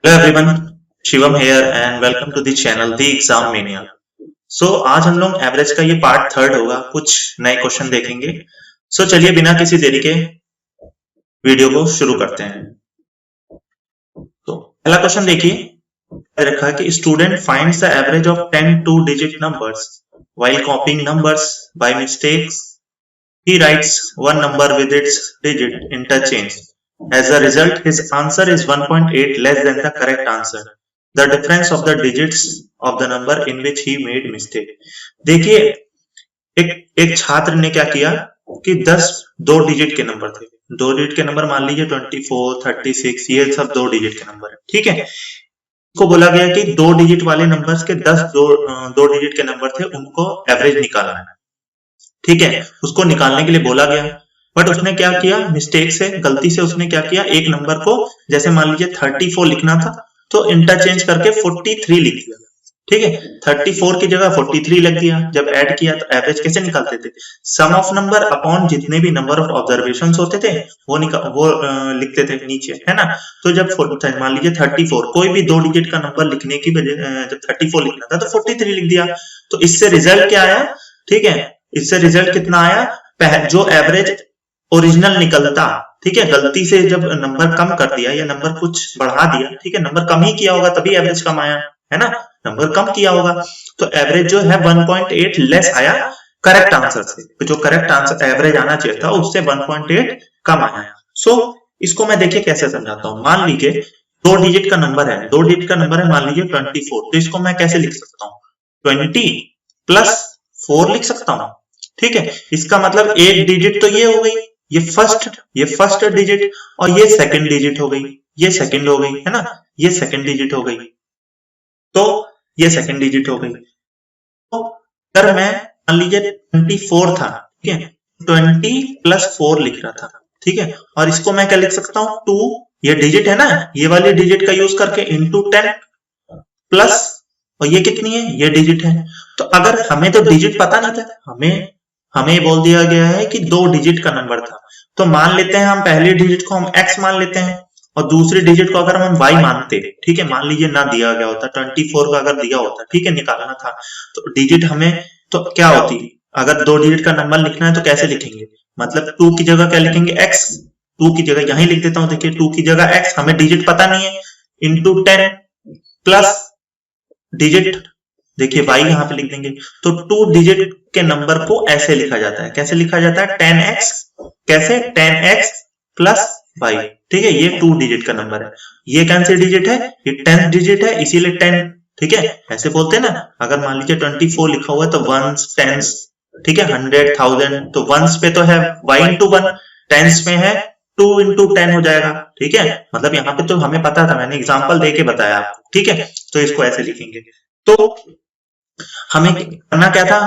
Hello everyone, Shivam here and welcome to the channel The Exam Mania. आज हम लोग average का ये पार्ट थर्ड होगा, कुछ नए क्वेश्चन देखेंगे। चलिए बिना किसी देरी के वीडियो को शुरू करते हैं। तो पहला क्वेश्चन देखिए, रखा है कि student finds the average of 10 two digit numbers while कॉपिंग numbers by mistakes. He writes one number with its digit interchange. As a result, his answer is 1.8 less than the correct answer. The difference of the digits of the number in which he made mistake. देखिए एक छात्र ने क्या किया कि 10 दो digit के number थे। दो डिजिट के नंबर मान लीजिए 24, 36, ये सब दो डिजिट के नंबर है, ठीक है। को बोला गया कि दो डिजिट वाले नंबर्स के 10 दो डिजिट के नंबर थे, उनको एवरेज निकालना है, ठीक है। उसको निकालने के लिए बोला गया, बट उसने क्या किया, मिस्टेक से, गलती से उसने क्या किया, एक नंबर को जैसे मान लीजिए 34 लिखना था तो इंटरचेंज करके 43 लिख दिया, ठीक है। 34 की जगह 43 लग दिया। जब ऐड किया तो एवरेज कैसे निकालते थे, सम ऑफ नंबर अपॉन जितने भी नंबर ऑफ ऑब्जर्वेशंस होते थे वो लिखते थे नीचे, है ना। तो जब मान लीजिए 34, कोई भी दो डिजिट का नंबर लिखने की वजह जब 34 लिखना था तो 43 लिख दिया। तो इससे रिजल्ट क्या आया, ठीक है, इससे रिजल्ट कितना आया, जो एवरेज ओरिजिनल निकलता, ठीक है, गलती से जब नंबर कम कर दिया या नंबर कुछ बढ़ा दिया, ठीक है, नंबर कम ही किया होगा तभी एवरेज कम आया, है ना, नंबर कम किया होगा तो एवरेज जो है 1.8 लेस आया करेक्ट आंसर से। जो करेक्ट आंसर एवरेज आना चाहिए था उससे 1.8 कम आया। इसको मैं देखिए कैसे समझाता हूं। मान लीजिए दो डिजिट का नंबर है, दो डिजिट का नंबर है मान लीजिए 24, तो इसको मैं कैसे लिख सकता हूँ, 20 प्लस 4 लिख सकता हूँ, ठीक है। इसका मतलब एक डिजिट तो ये हो गई, ये फर्स्ट डिजिट, और ये सेकंड डिजिट हो गई, ये सेकंड हो गई, है ना, ये सेकंड डिजिट हो गई, तो ये सेकंड डिजिट हो गई। तो अगर मैं मान लीजिए 24 था, ठीक है, 20 प्लस 4 लिख रहा था, ठीक है, और इसको मैं क्या लिख सकता हूं, 2, ये डिजिट है ना, ये वाली डिजिट का यूज करके इंटू 10 प्लस, और ये कितनी है, ये डिजिट है। तो अगर हमें तो डिजिट पता नहीं था, हमें बोल दिया गया है कि दो डिजिट का नंबर था, तो मान लेते हैं हम पहले डिजिट को हम x मान लेते हैं और दूसरे डिजिट को अगर हम y मानते, ठीक है, मान लीजिए ना दिया गया होता, 24 का अगर दिया होता, ठीक है, निकालना था तो डिजिट हमें तो क्या होती, अगर दो डिजिट का नंबर लिखना है तो कैसे लिखेंगे, मतलब 2 की जगह क्या लिखेंगे, x, 2 की जगह यहीं लिख देता हूं, देखिए 2 की जगह x, हमें डिजिट पता नहीं है, इंटू 10 प्लस डिजिट, देखिए y यहां पे लिख देंगे। तो 2 डिजिट के नंबर को ऐसे लिखा जाता है, कैसे लिखा जाता है, 10x, कैसे 10x प्लस y, ठीक है, ये 2 डिजिट का नंबर है। ये कौन सी डिजिट है, ये 10th डिजिट है, इसीलिए 10, ठीक है, ऐसे बोलते हैं ना। अगर मान लीजिए 24 लिखा हुआ है तो वंस, टेंस, ठीक है, 100, 1000, तो वंस पे तो है y इंटू 1, टेंस में है 2 इंटू 10 हो जाएगा, ठीक है। मतलब यहाँ पे तो हमें पता था, मैंने एग्जाम्पल दे के बताया आपको, ठीक है। तो इसको ऐसे लिखेंगे। तो हमें करना क्या था,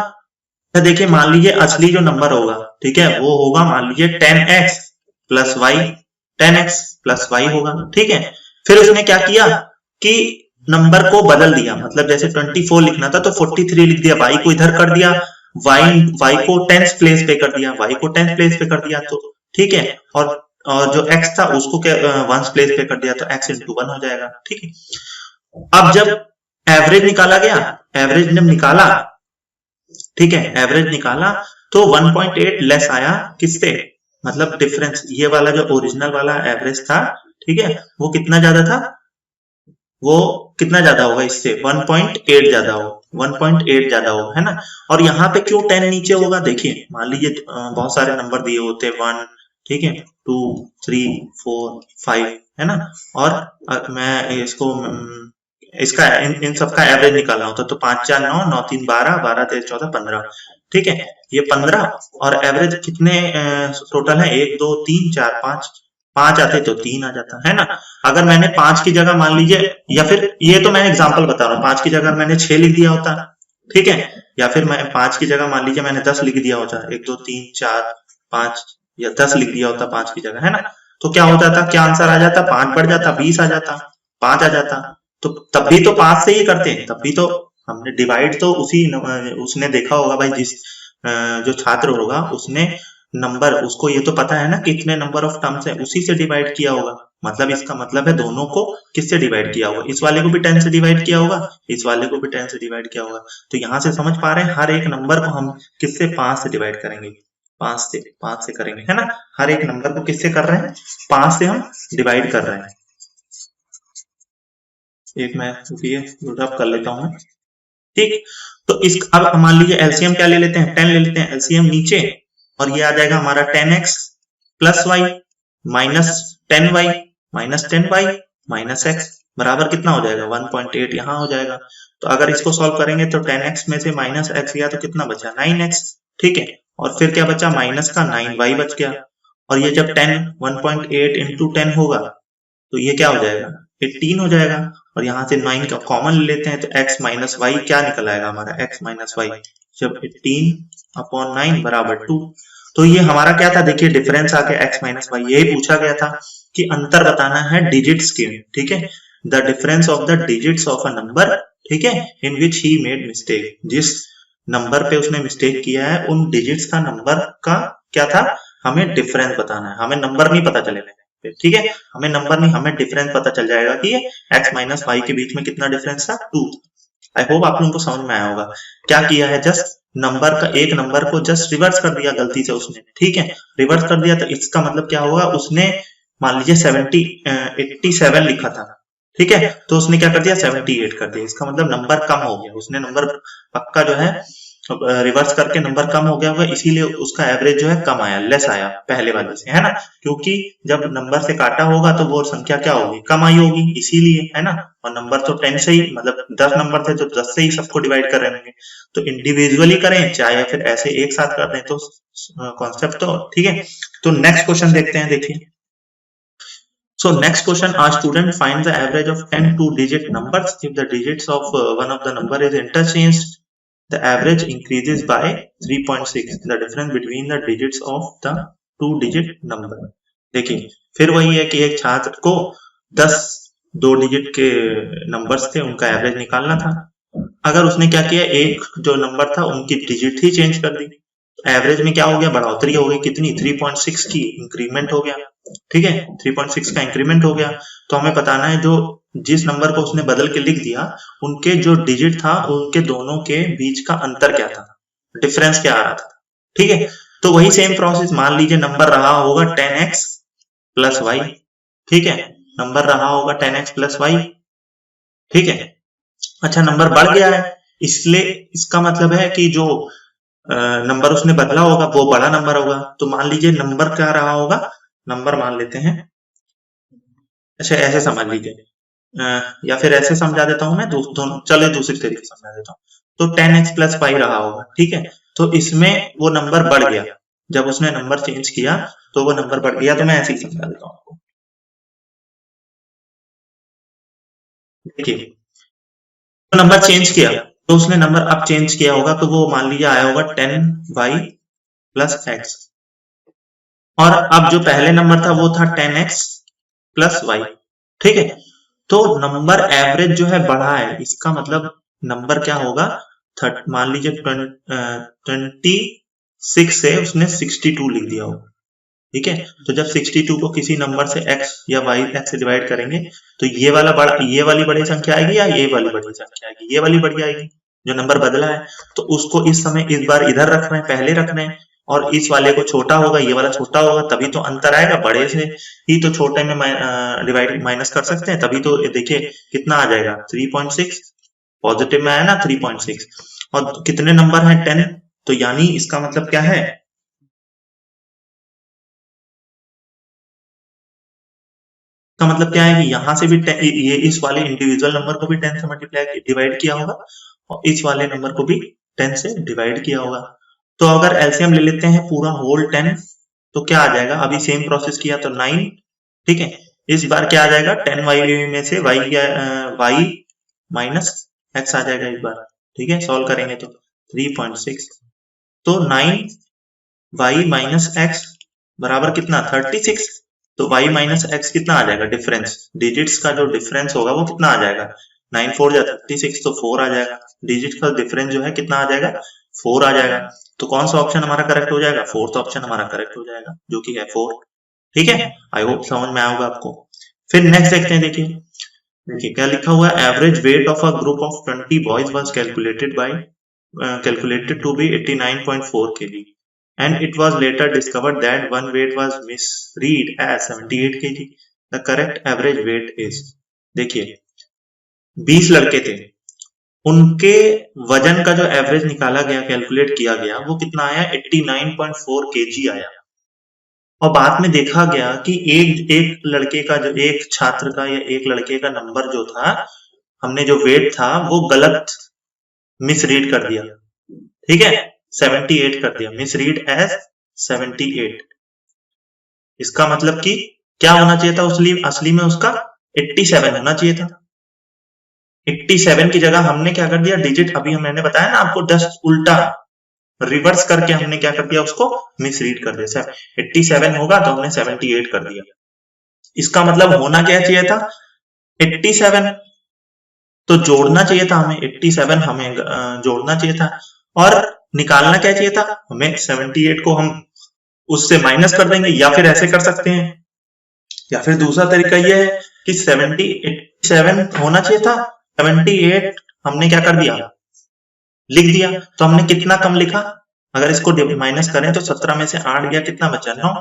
तो देखिए मान लीजिए असली जो नंबर होगा, ठीक है, वो होगा मान लीजिए 10x plus Y, 10x plus Y होगा, ठीक है। फिर उसने क्या किया कि नंबर को बदल दिया, मतलब जैसे 24 लिखना था तो 43 लिख दिया, y को इधर कर दिया, y को 10th प्लेस पे कर दिया, y को 10th प्लेस पे कर दिया, तो ठीक है, और जो x था उसको 1st प्लेस पे कर दिया, तो x इंटू 1 हो जाएगा, ठीक है। अब जब एवरेज निकाला गया, एवरेज जब निकाला, ठीक है, एवरेज निकाला तो 1.8 लेस आया किससे, मतलब डिफरेंस, ये वाला जो ओरिजिनल वाला एवरेज था, ठीक है, वो कितना ज्यादा था, वो कितना ज्यादा होगा इससे, 1.8 ज्यादा हो, 1.8 ज्यादा हो, है ना। और यहाँ पे क्यों 10 नीचे होगा, देखिए मान लीजिए बहुत सारे नंबर दिए होते, 1, ठीक है, 2, 3, 4, 5, है ना, और मैं इसको इसका इन सबका एवरेज निकालना होता तो 5 4 9 9 3 12 12 13 14 15, ठीक है, ये 15, और एवरेज कितने टोटल है, 1 2 3 4 5, 5 आते तो 3 आ जाता, है ना। अगर मैंने 5 की जगह मान लीजिए, या फिर ये तो मैं एग्जांपल बता रहा हूँ, 5 की जगह मैंने 6 लिख दिया होता, ठीक है, या फिर मैं 5 की जगह मान लीजिए मैंने 10 लिख दिया होता, 1 2 3 4 5 या 10 लिख दिया होता 5 की जगह, है ना, तो क्या होता था, क्या आंसर आ जाता, 5 बढ़ जाता, 20 आ जाता, 5 आ जाता। तो तब भी तो 5 से ही करते हैं, तब भी तो हमने डिवाइड तो उसने देखा होगा भाई, जिस जो छात्र होगा उसने नंबर, उसको ये तो पता है ना कितने नंबर ऑफ टर्म्स है, उसी से डिवाइड किया होगा, मतलब इसका मतलब है दोनों को किससे डिवाइड किया होगा, इस वाले को भी 10 से डिवाइड किया होगा, इस वाले को भी 10 से डिवाइड किया होगा। तो यहां से समझ पा रहे हैं हर एक नंबर को हम किससे 5 से डिवाइड करेंगे, 5 से करेंगे, है ना। हर एक नंबर को किससे कर रहे हैं, 5 से हम डिवाइड कर रहे हैं। एक मैं कर लेता हूं, ठीक। तो इस अब मान लीजिए एलसीएम क्या ले लेते हैं, 10 ले लेते हैं, एलसीएम नीचे, और ये आ जाएगा हमारा 10x plus y minus 10y minus 10y minus x बराबर कितना हो जाएगा 1.8 यहाँ हो जाएगा। तो अगर इसको सॉल्व करेंगे तो 10x में से माइनस x गया तो कितना बचा 9x, ठीक है। और फिर क्या बचा माइनस का 9y बच गया। और ये जब 10 1.8 इंटू 10 होगा तो ये क्या हो जाएगा 18 हो जाएगा। और यहाँ से 9 का कॉमन ले लेते हैं तो x माइनस वाई क्या निकल आएगा हमारा x माइनस वाई, जब 18 अपॉन 9 बराबर 2। तो ये हमारा क्या था, देखिए डिफरेंस आ गया x माइनस वाई। यही पूछा गया था कि अंतर बताना है डिजिट्स के, ठीक है, the difference of the digits of a number, ठीक है, इन विच ही मेड मिस्टेक। जिस नंबर पे उसने मिस्टेक किया है उन डिजिट्स का नंबर का क्या था, हमें डिफरेंस बताना है, हमें नंबर नहीं पता चलेगा, ठीक है, हमें नंबर नहीं, हमें डिफरेंस पता चल जाएगा कि ये x माइनस वाई के बीच में कितना डिफरेंस था 2। आई होप आप लोगों को समझ में आया होगा। क्या किया है, जस्ट नंबर का एक नंबर को जस्ट रिवर्स कर दिया गलती से उसने, ठीक है, रिवर्स कर दिया। तो इसका मतलब क्या होगा, उसने मान लीजिए 87 लिखा था, ठीक है, तो उसने क्या कर दिया 78 कर दिया। इसका मतलब नंबर कम हो गया, उसने नंबर पक्का जो है रिवर्स करके नंबर कम हो गया होगा, इसीलिए उसका एवरेज जो है कम आया, लेस आया पहले वाले से, है ना। क्योंकि जब नंबर से काटा होगा तो वो संख्या क्या होगी, कम आई होगी, इसीलिए, है ना। और नंबर तो 10 से ही, मतलब 10 नंबर थे तो 10 से ही सबको डिवाइड कर रहे हैं। तो इंडिविजुअली करें चाहे फिर ऐसे एक साथ कर दें तो कॉन्सेप्ट तो ठीक है। तो नेक्स्ट क्वेश्चन देखते हैं, देखिए। So next question, a student finds the average of 10 two-digit numbers. If the digits of one of the number is interchanged, the average increases by 3.6. The difference between the digits of the two-digit number. देखिए फिर वही है कि एक छात्र को 10 दो digit के नंबर्स थे, उनका एवरेज निकालना था। अगर उसने क्या किया, एक जो नंबर था उनकी डिजिट ही चेंज कर दी, एवरेज में क्या हो गया, बढ़ोतरी हो गई, कितनी 3.6 की इंक्रीमेंट हो गया, ठीक है, 3.6 का इंक्रीमेंट हो गया। तो हमें बताना है जो जिस नंबर को उसने बदल के लिख दिया उनके जो डिजिट था उनके दोनों के बीच का अंतर क्या था, डिफरेंस क्या आ रहा था, ठीक है। तो वही सेम प्रोसेस, मान लीजिए नंबर रहा होगा 10x प्लस वाई, ठीक है, नंबर रहा होगा 10x प्लस वाई, ठीक है। अच्छा नंबर बढ़ गया है, इसलिए इसका मतलब है कि जो नंबर उसने बदला होगा वो बड़ा नंबर होगा। तो मान लीजिए नंबर क्या रहा होगा, नंबर मान लेते हैं, अच्छा ऐसे समझ लीजिए, या फिर ऐसे समझा देता हूं मैं, दोनों चले दूसरी तरीके से समझा देता हूँ। तो 10x प्लस वाई रहा होगा, ठीक है, तो इसमें वो नंबर बढ़ गया, जब उसने नंबर चेंज किया तो वो नंबर बढ़ गया। तो मैं ऐसे ही समझा देता हूँ आपको, देखिए तो नंबर चेंज किया, तो उसने नंबर अब चेंज किया होगा, तो वो मान लीजिए आया होगा 10y प्लस x, और अब जो पहले नंबर था वो था 10x प्लस वाई, ठीक है। तो नंबर एवरेज जो है बढ़ा है, इसका मतलब नंबर क्या होगा, मान लीजिए 26 से उसने 62 लिख दिया होगा, ठीक है। तो जब 62 को किसी नंबर से x या y x से डिवाइड करेंगे तो ये वाला बड़ा, ये वाली बड़ी संख्या आएगी या ये वाली बड़ी संख्या आएगी, ये वाली बड़ी आएगी जो नंबर बदला है। तो उसको इस समय इस बार इधर रख रहे हैं, पहले रख रहे हैं, और इस वाले को छोटा होगा, ये वाला छोटा होगा, तभी तो अंतर आएगा, बड़े से ही तो छोटे में डिवाइड माइनस कर सकते हैं, तभी तो देखिए कितना आ जाएगा 3.6, पॉजिटिव में आया ना 3.6, और कितने नंबर हैं 10, तो यानी इसका मतलब क्या है, का मतलब क्या है कि यहां से भी ये इस वाले इंडिविजुअल नंबर को भी 10 से मल्टीप्लाई डिवाइड किया होगा, और इस वाले नंबर को भी 10 से डिवाइड किया होगा। तो अगर एलसीएम ले लेते हैं पूरा होल 10, तो क्या आ जाएगा, अभी सेम प्रोसेस किया तो 9, ठीक है। इस बार क्या आ जाएगा 10y में से y माइनस x आ जाएगा इस बार, ठीक है, सॉल्व करेंगे तो 3.6, तो 9y माइनस x बराबर कितना 36। तो y माइनस एक्स कितना आ जाएगा, डिफरेंस, डिजिट्स का जो डिफरेंस होगा वो कितना आ जाएगा, 9 4 जा 36, तो 4 आ जाएगा, डिजिट का डिफरेंस जो है कितना आ जाएगा 4 आ जाएगा। तो कौन सा ऑप्शन हमारा करेक्ट हो जाएगा, फोर्थ ऑप्शन हमारा करेक्ट हो जाएगा, जो कि है 4, ठीक है। आई होप समझ में आएगा आपको। फिर नेक्स्ट देखते हैं, देखिए देखिए क्या लिखा हुआ है, average weight of a group of 20 boys was calculated to be 89.4 kg and it was later discovered that one weight was misread as 78 kg. The correct average weight is, देखिए 20 लड़के थे, उनके वजन का जो एवरेज निकाला गया, कैलकुलेट किया गया, वो कितना आया, 89.4 kg आया। और बाद में देखा गया कि एक लड़के का, जो एक छात्र का या एक लड़के का नंबर जो था, हमने जो वेट था वो गलत मिसरीड कर दिया, ठीक है, 78 कर दिया, मिसरीड एज 78। इसका मतलब कि क्या होना चाहिए था, असली में उसका 87 होना चाहिए था। 87 की जगह हमने क्या कर दिया, डिजिट अभी मैंने बताया ना आपको, 10 उल्टा रिवर्स करके हमने क्या कर दिया, उसको मिसरीड कर दिया। 87 होगा तो हमने 78 कर दिया। इसका मतलब होना क्या चाहिए था, 87, तो जोड़ना चाहिए था हमें 87, हमें जोड़ना चाहिए था, और निकालना क्या चाहिए था हमें, 78 को हम उससे माइनस कर देंगे, या फिर ऐसे कर सकते हैं, या फिर दूसरा तरीका यह है कि 87 होना चाहिए था, 78 हमने क्या कर दिया, लिख दिया। तो हमने कितना कम लिखा, अगर इसको माइनस करें तो 17 में से 8 गया, कितना बचा, 9,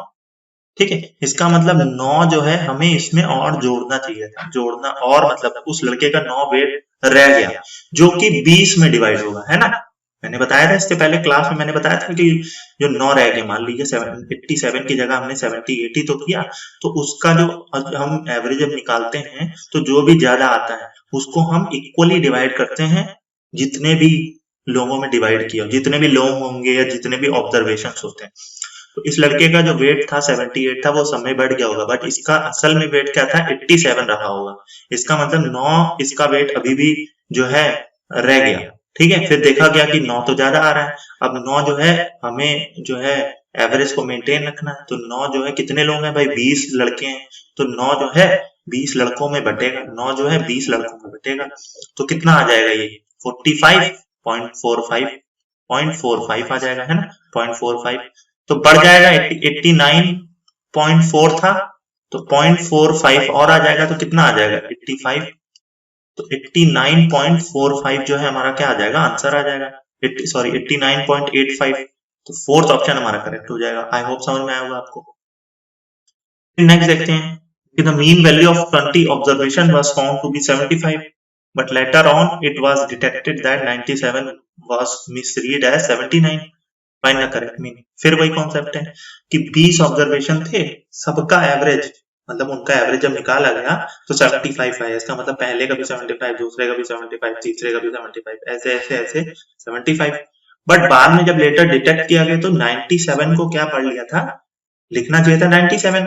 ठीक है। इसका मतलब 9 जो है हमें इसमें और जोड़ना चाहिए था, जोड़ना, और मतलब उस लड़के का 9 वेट रह गया, जो कि 20 में डिवाइड होगा, है ना। मैंने बताया था इससे पहले क्लास में, मैंने बताया था कि जो 9 रह गए, मान लीजिए 87 की जगह हमने 78 ही तो किया, तो उसका जो हम एवरेज जब निकालते हैं तो जो भी ज्यादा आता है उसको हम इक्वली डिवाइड करते हैं, जितने भी लोगों में डिवाइड किया, जितने भी लोग होंगे या जितने भी ऑब्जर्वेशन होते हैं। तो इस लड़के का जो वेट था 78 था, वो समय बढ़ गया होगा, बट इसका असल में वेट क्या था, 87 रहा होगा। इसका मतलब 9 इसका वेट अभी भी जो है रह गया, ठीक है। फिर देखा गया कि 9 तो ज्यादा आ रहा है, अब 9 जो है हमें जो है एवरेज को मेंटेन रखना है, तो 9 जो है कितने लोग हैं भाई, 20 लड़के हैं, तो 9 जो है 20 लड़कों में बटेगा, 9 जो है 20 लड़कों में बटेगा, तो कितना आ जाएगा ये 45.45 आ जाएगा, है ना, 0.45, तो बढ़ जाएगा, 89.4 था तो 0.45 और आ जाएगा, तो कितना आ जाएगा 85, तो 89.45 जो है हमारा क्या आ जाएगा, आंसर आ जाएगा, 89.85, तो फोर्थ ऑप्शन हमारा करेक्ट हो जाएगा। आई होप समझ में आया होगा आपको। नेक्स्ट देखते हैं कि the mean value of 20 observation was found to be 75, but later on it was detected that 97 was misread as 79. Find the correct meaning. फिर वही कॉन्सेप्ट है कि 20 ऑब्जर्वेशन थे, सबका एवरेज, मतलब उनका एवरेज जब निकाला गया तो 75 आया, इसका मतलब पहले का भी 75, दूसरे का भी 75, तीसरे का भी 75, ऐसे ऐसे ऐसे 75। बट बाद में जब लेटर डिटेक्ट किया गया तो 97 को क्या पढ़ लिया था, लिखना चाहिए था 97,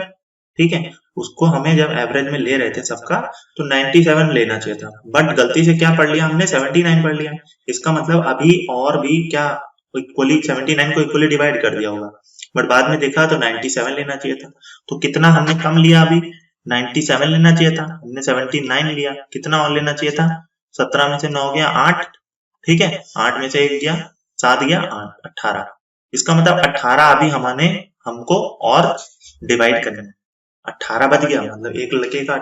ठीक है। उसको हमें जब एवरेज में ले रहे थे सबका, तो 97 लेना चाहिए था, बट गलती से क्या पढ़ लिया हमने, 79 पढ़ लिया। इसका मतलब अभी और भी क्या इक्वली 79 को इक्वली डिवाइड कर दिया होगा, बट बाद में देखा तो 97 लेना चाहिए था। तो कितना हमने कम लिया, अभी 97 लेना चाहिए था, हमने 79 लिया, कितना और लेना चाहिए था, 17 में से 9 गया 8, ठीक है, 8 में से 1 गया 7 गया 8, 18। इसका मतलब 18 अभी हमको और डिवाइड करना है, 18 बच गया, मतलब एक लड़के का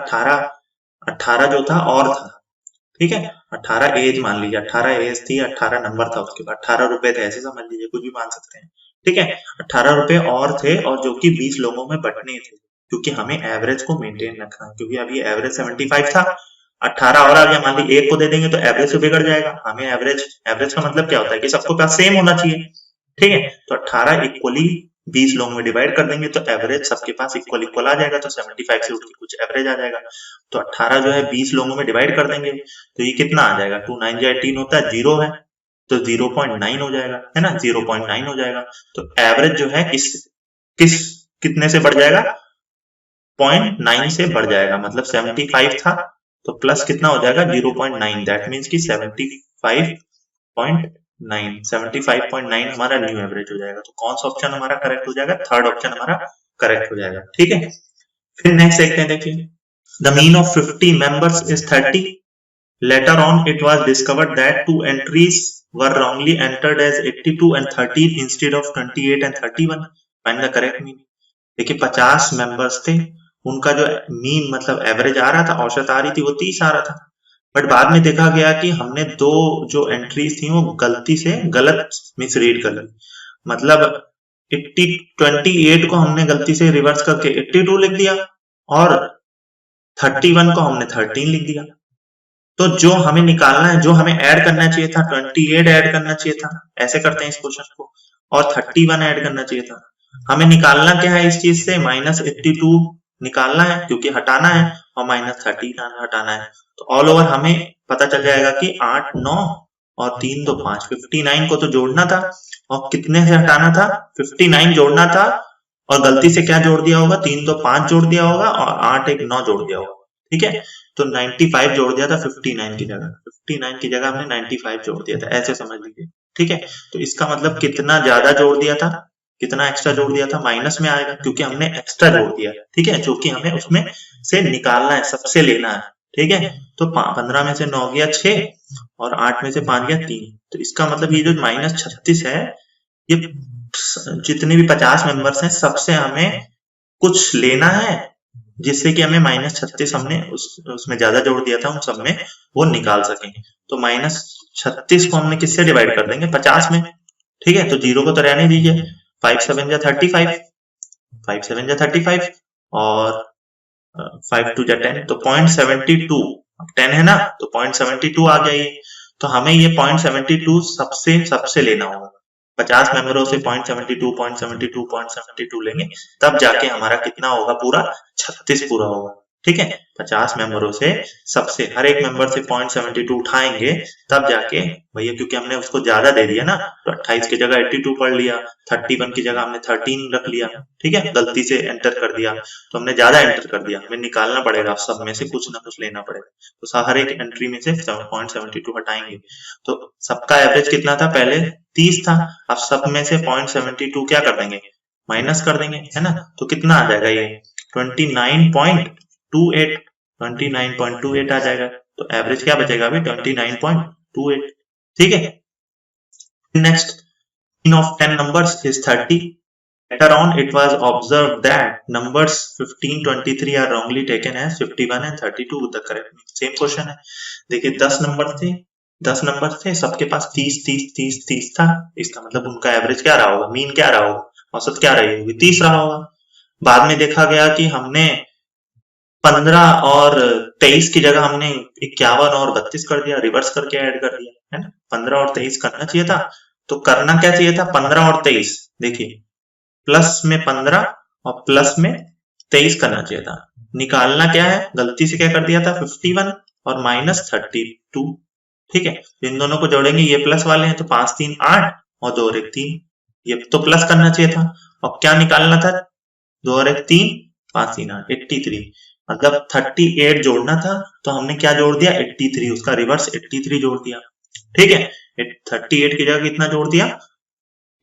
18 जो था और था, ठीक है। 18 एज मान लीजिए, 18 एज थी, 18 नंबर था उसके बाद, 18 रुपए थे, ऐसे समझ लीजिए, कुछ भी मान सकते हैं, ठीक है। 18 रुपए और थे, और जो कि 20 लोगों में बंटने थे, क्योंकि हमें एवरेज को मेंटेन रखना है, क्योंकि अभी एवरेज 75 था, 18 और आ गया, मान लीजिए 1 को दे देंगे तो एवरेज तो बिगड़ जाएगा। हमें एवरेज का मतलब क्या होता है कि सबको पास सेम होना चाहिए, ठीक है। तो 18 इक्वली 20 लोगों में डिवाइड कर देंगे तो एवरेज सबके पास इक्वल इक्वल आ जाएगा, तो 75 से उठ के कुछ एवरेज आ जाएगा। तो 18 जो है 20 लोगों में डिवाइड कर देंगे तो ये कितना आ जाएगा, 2 9 जा 18 होता है, 0 है तो 0.9 हो जाएगा, है ना, 0.9 हो जाएगा। तो एवरेज जो है कितने से बढ़ जाएगा, 0.9 से बढ़ जाएगा, मतलब 75 था तो प्लस कितना हो जाएगा 0.9, दैट मीन्स कि 75.9 हमारा न्यू एवरेज हो जाएगा। तो कौन सा ऑप्शन हमारा करेक्ट हो जाएगा, थर्ड ऑप्शन हमारा करेक्ट हो जाएगा, ठीक है। फिर नेक्स्ट देखते हैं, देखिए the mean of 50 members is 30, later on it was discovered that 2 entries were wrongly entered as 82 and 13 instead of 28 and 31. Find the correct meaning. देखिए 50 मेंबर्स थे उनका जो मीन मतलब एवरेज आ रहा था, औसत आ रही थी, वो 30 आ रहा था। बट बाद में देखा गया कि हमने दो जो एंट्रीज थी वो गलती से गलत मिसरीड कर ली। मतलब 28 को हमने गलती से रिवर्स करके 82 लिख दिया और 31 को हमने 13 लिख दिया। तो जो हमें निकालना है, जो हमें ऐड करना चाहिए था 28 ऐड करना चाहिए था, ऐसे करते हैं इस क्वेश्चन को, और 31 ऐड करना चाहिए था। हमें निकालना क्या है इस चीज से, -82 निकालना है क्योंकि हटाना है, और -13 हटाना है। तो ऑल ओवर हमें पता चल जाएगा कि 8 9 और 3 2 5, 59 को तो जोड़ना था और कितने से हटाना था, 59 जोड़ना था, और गलती से क्या जोड़ दिया होगा, 3 2 5 जोड़ दिया होगा और 8 1 9 जोड़ दिया होगा। ठीक है, तो 95 जोड़ दिया था 59 की जगह, 59 की जगह हमने 95 जोड़ दिया था, ऐसे समझ लीजिए। ठीक है, तो इसका मतलब कितना ज्यादा जोड़ दिया था, कितना एक्स्ट्रा जोड़ दिया था, माइनस में आएगा क्योंकि हमने एक्स्ट्रा जोड़ दिया। ठीक है, जो कि हमें उसमें से निकालना है, सबसे लेना है। ठीक है, तो 15 में से 9 गया 6 और 8 में से 5 गया 3। तो इसका मतलब ये जो -36 है, ये जितने भी 50 मेंबर्स हैं सबसे हमें कुछ लेना है, जिससे कि हमें -36 हमने उसमें ज्यादा जोड़ दिया था, उन सब में वो निकाल सकें। तो -36 को हमने किससे डिवाइड कर देंगे, 50 में। ठीक है, तो 0 को तो रहने दीजिए, 5 7 जा 35, 5 7 जा 35 और 5 2 जा 10, तो 0.72, 10 है ना, तो 0.72 आ गया ये। तो हमें ये 0.72 सबसे लेना होगा, 50 मेंबरों से 0.72 लेंगे, तब जाके हमारा कितना होगा, पूरा 36 पूरा होगा। ठीक है, 50 मेंबरों से सबसे हर एक मेंबर से 0.72 उठाएंगे, तब जाके भैया, क्योंकि हमने उसको ज्यादा दे दिया ना, तो 28 की जगह 82 पढ़ लिया, 31 की जगह हमने 13 रख लिया। ठीक है, गलती से एंटर कर दिया तो हमने ज्यादा एंटर कर दिया, हमें निकालना पड़ेगा, सब में से कुछ ना कुछ लेना पड़ेगा। तो हर एक एंट्री में से 0.72 हटाएंगे। तो सबका एवरेज कितना था, पहले 30 था, अब सब में से 0.72 क्या कर देंगे, माइनस कर देंगे, है ना। तो कितना आ जाएगा ये 29.28 आ जाएगा। तो एवरेज क्या बचेगा अभी, 29.28। ठीक है, next, mean of 10 numbers is 30. Later on, it was observed that numbers 15, 23 are wrongly taken as 51 and 32 with the correct mean. Same question है। देखिए 10 नंबर थे, सबके पास 30 30 30 30 था। इसका मतलब उनका एवरेज क्या रहा होगा, मीन क्या रहा होगा, औसत क्या रही होगी, 30 रहा होगा। बाद में देखा गया कि हमने 15 और 23 की जगह हमने 51 और 32 कर दिया, रिवर्स करके ऐड कर दिया, है ना। 15 और 23 करना चाहिए था, तो करना क्या चाहिए था, 15 और 23, देखिए प्लस में 15 और प्लस में 23 करना चाहिए था। निकालना क्या है, गलती से क्या कर दिया था, 51 और -32। ठीक है, इन दोनों को जोड़ेंगे, ये प्लस वाले हैं, तो 5 3 8 और 2 और 1 3, ये तो प्लस करना चाहिए था। और क्या निकालना था, 2 और 1 3, 5 3 8, 83, मतलब 38 जोड़ना था, तो हमने क्या जोड़ दिया, 83, उसका रिवर्स 83 जोड़ दिया। ठीक है, 38 की जगह कितना जोड़ दिया,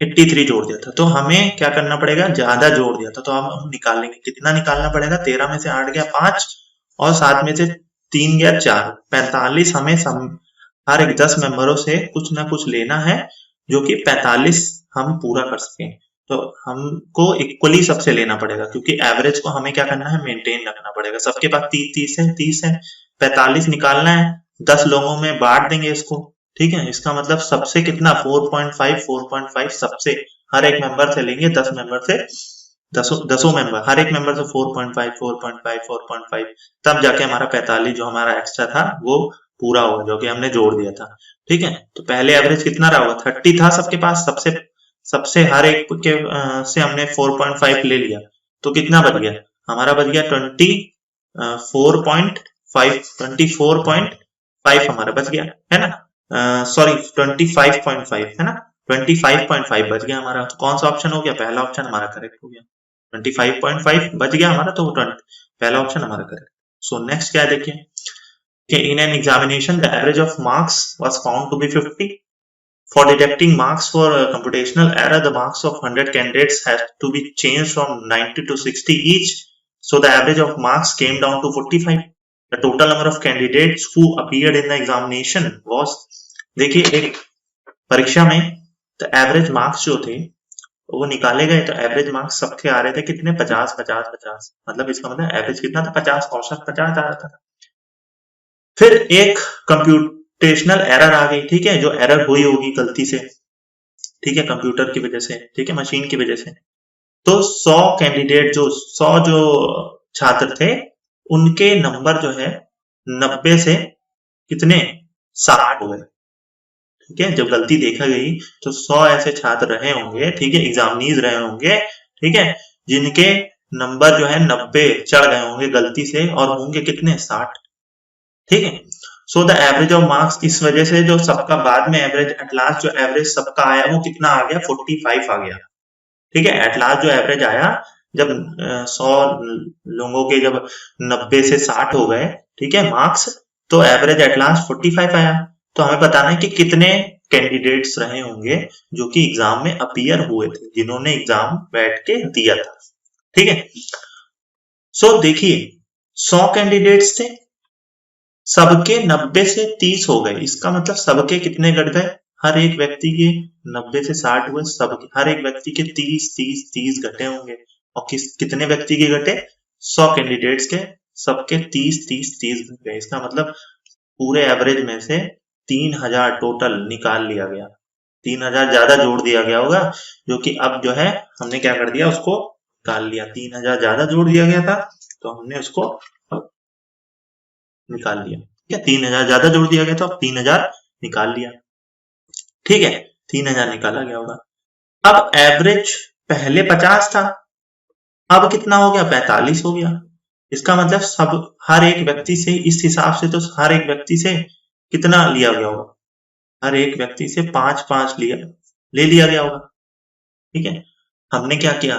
83 जोड़ दिया था। तो हमें क्या करना पड़ेगा, ज्यादा जोड़ दिया था, तो हम निकालेंगे, कितना निकालना पड़ेगा, 13 में से 8 गया 5 और 7 में से 3 गया 4, 45 हमें हर एक 10 मेंबरों से कुछ ना कुछ लेना है, जो कि 45 हम पूरा कर सकें। तो हमको इक्वली सबसे लेना पड़ेगा, क्योंकि एवरेज को हमें क्या करना है, मेंटेन रखना पड़ेगा। सबके पास 30 है, 45 निकालना है, 10 लोगों में बांट देंगे इसको। ठीक है, इसका मतलब सबसे कितना, 4.5 सबसे, हर एक मेंबर से लेंगे, 10 मेंबर से, दसों मेंबर, हर एक मेंबर से 4.5, तब जाके हमारा 45 जो हमारा एक्स्ट्रा था वो पूरा होगा, जो कि हमने जोड़ दिया था। ठीक है, तो पहले एवरेज कितना रहा होगा, 30 था सबके पास, सबसे हर एक के से हमने 4.5 ले लिया, तो कितना बच गया, हमारा बच गया 24.5 हमारा बच गया, है ना। सॉरी 25.5 है ना, 25.5 बच गया हमारा। तो कौन सा ऑप्शन हो गया, पहला ऑप्शन हमारा करेक्ट हो गया, 25.5 बच गया हमारा, तो पहला ऑप्शन हमारा करेक्ट। सो नेक्स्ट क्या है, देखिए, in an examination the average of marks was found to be 50. For detecting marks for computational error, the marks of 100 candidates had to be changed from 90 to 60 each, so the average of marks came down to 45. The total number of candidates who appeared in the examination was, देखिए एक परीक्षा में तो average marks जो थे वो निकाले गए तो एवरेज मार्क्स सबके आ रहे थे कितने, 50 मतलब इसका मतलब एवरेज कितना था, 50, औसत 50 आ रहा था। फिर एक कंप्यूटेशनल एरर आ गई, ठीक है, जो एरर हुई होगी गलती से, ठीक है, कंप्यूटर की वजह से, ठीक है, मशीन की वजह से। तो 100 कैंडिडेट, जो 100 जो छात्र थे, उनके नंबर जो है 90 से कितने, 60 हुए, ठीक है। जब गलती देखा गई तो 100 ऐसे छात्र रहे होंगे, ठीक है, एग्जामिनीज रहे होंगे, ठीक है, जिनके नंबर जो है 90 चढ़ गए होंगे गलती से, और होंगे कितने, 60, ठीक है। So the average of marks, इस वजह से जो सबका बाद में एवरेज, एट लास्ट जो एवरेज सबका आया वो कितना आ गया, 45 आ गया, ठीक है। एट लास्ट जो एवरेज आया, जब 100 लोगों के जब 90 से 60 हो गए, ठीक है, मार्क्स, तो एवरेज एट लास्ट 45 आया। तो हमें बताना है कि कितने कैंडिडेट्स रहे होंगे जो कि एग्जाम में अपीयर हुए थे, जिन्होंने एग्जाम बैठ के दिया था, ठीक है। सो देखिए 100 कैंडिडेट्स थे, सबके 90 से 30 हो गए, इसका मतलब सबके कितने घट गए, हर एक व्यक्ति के 90 से 60 हुए, सबके हर एक व्यक्ति के 30 घटे होंगे। और कितने व्यक्ति के घटे, 100 कैंडिडेट्स के सबके 30 घट गए। इसका मतलब पूरे एवरेज में से 3000 टोटल निकाल लिया गया, 3000 ज्यादा जोड़ दिया गया होगा, जो कि अब जो है हमने क्या कर दिया, उसको निकाल लिया, 3000 ज्यादा जोड़ दिया गया था तो हमने उसको निकाल लिया, ठीक है। 3000 ज्यादा जोड़ दिया गया तो अब 3000 निकाल लिया, ठीक है, 3000 निकाला गया होगा। अब एवरेज पहले 50 था, अब कितना हो गया, 45 हो गया। इसका मतलब सब, हर एक व्यक्ति से, इस हिसाब से तो हर एक व्यक्ति से कितना लिया गया होगा, हर एक व्यक्ति से 5-5 ले लिया गया होगा, ठीक है। हमने क्या किया,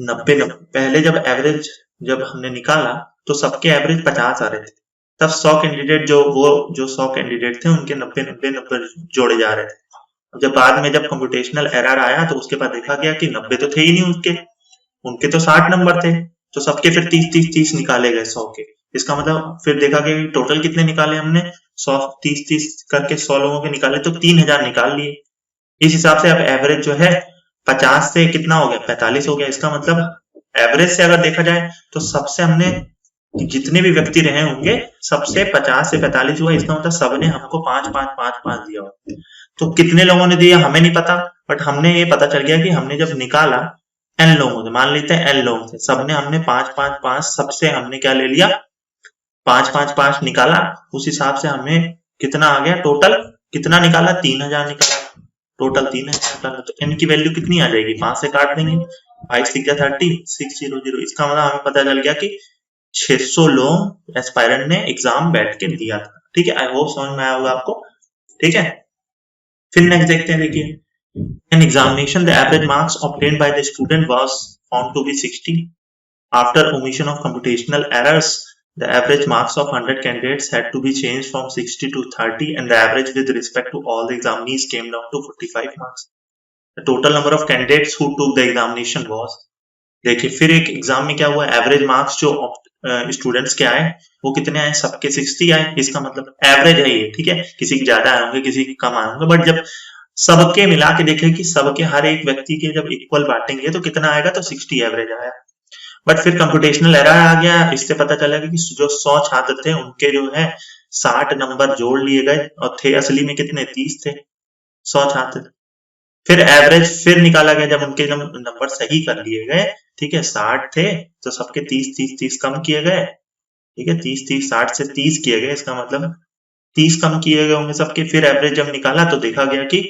90 पहले जब एवरेज जब हमने निकाला तो सबके एवरेज 50 आ रहे थे, तब 100 कैंडिडेट जो 100 कैंडिडेट थे उनके 90 जोड़े जा रहे थे। जब बाद में जब कंप्यूटेशनल एरर आया तो उसके बाद देखा गया कि 90 तो थे ही नहीं उनके तो 60 नंबर थे, तो सबके फिर 30 निकाले गए 100 के। इसका मतलब फिर देखा गया कि टोटल कितने निकाले हमने, 100 30 करके 100 लोगों के निकाले तो 3000 निकाल लिए। इस हिसाब से अब एवरेज जो है 50 से कितना हो गया, 45 हो गया। इसका मतलब एवरेज से अगर देखा जाए तो सबसे हमने, जितने भी व्यक्ति रहे होंगे सबसे 50 से 45 हुआ, इसका मतलब सबने हमको 5-5 दिया होगा। तो कितने लोगों ने दिया हमें नहीं पता, बट हमने ये पता चल गया कि हमने जब निकाला n लोगों से, मान लेते हैं n लोग थे, सबने हमने 5-5 सबसे हमने क्या ले लिया, 5-5 निकाला, उस हिसाब से हमें कितना आ गया, टोटल कितना निकाला, 3000 निकाला, टोटल 3000 निकाला। तो n की वैल्यू कितनी आ जाएगी, 5 से काट देंगे, 5 6 30, 600। इसका मतलब हमें पता चल गया कि 600 लोग एस्पायरेंट ने एग्जाम बैठ के दिया था, ठीक है। आई होप समझ में आया होगा आपको, ठीक है। फिर नेक्स्ट देखते हैं, देखिए, in examination the average marks obtained by the student was found to be 60 after omission of computational errors. The average marks of 100 candidates had to be changed from 60 to 30 and the average with respect to all the examinees came down to 45 marks. The total number of candidates who took the examination was, देखिए फिर एक exam में क्या हुआ, average marks जो students के आए वो कितने आए, सबके 60 आए। इसका मतलब एवरेज है ये, ठीक है, किसी के ज्यादा आए होंगे, किसी के कम आए होंगे, बट जब सबके मिला के देखें कि सबके हर एक व्यक्ति के जब इक्वल बांटेंगे तो कितना आएगा, तो 60 एवरेज आया। बट फिर कंप्यूटेशनल एरर आ गया, इससे पता चला कि जो 100 छात्र थे उनके जो है 60 नंबर जोड़ लिए गए और थे असली में कितने, 30 थे 100 छात्र। फिर एवरेज फिर निकाला गया जब उनके नंबर सही कर लिए गए, ठीक है, 60 थे तो सबके 30 कम किए गए, ठीक है, 30 60 से 30 किए गए, इसका मतलब 30 कम किए गए होंगे सबके। फिर एवरेज जब निकाला तो देखा गया कि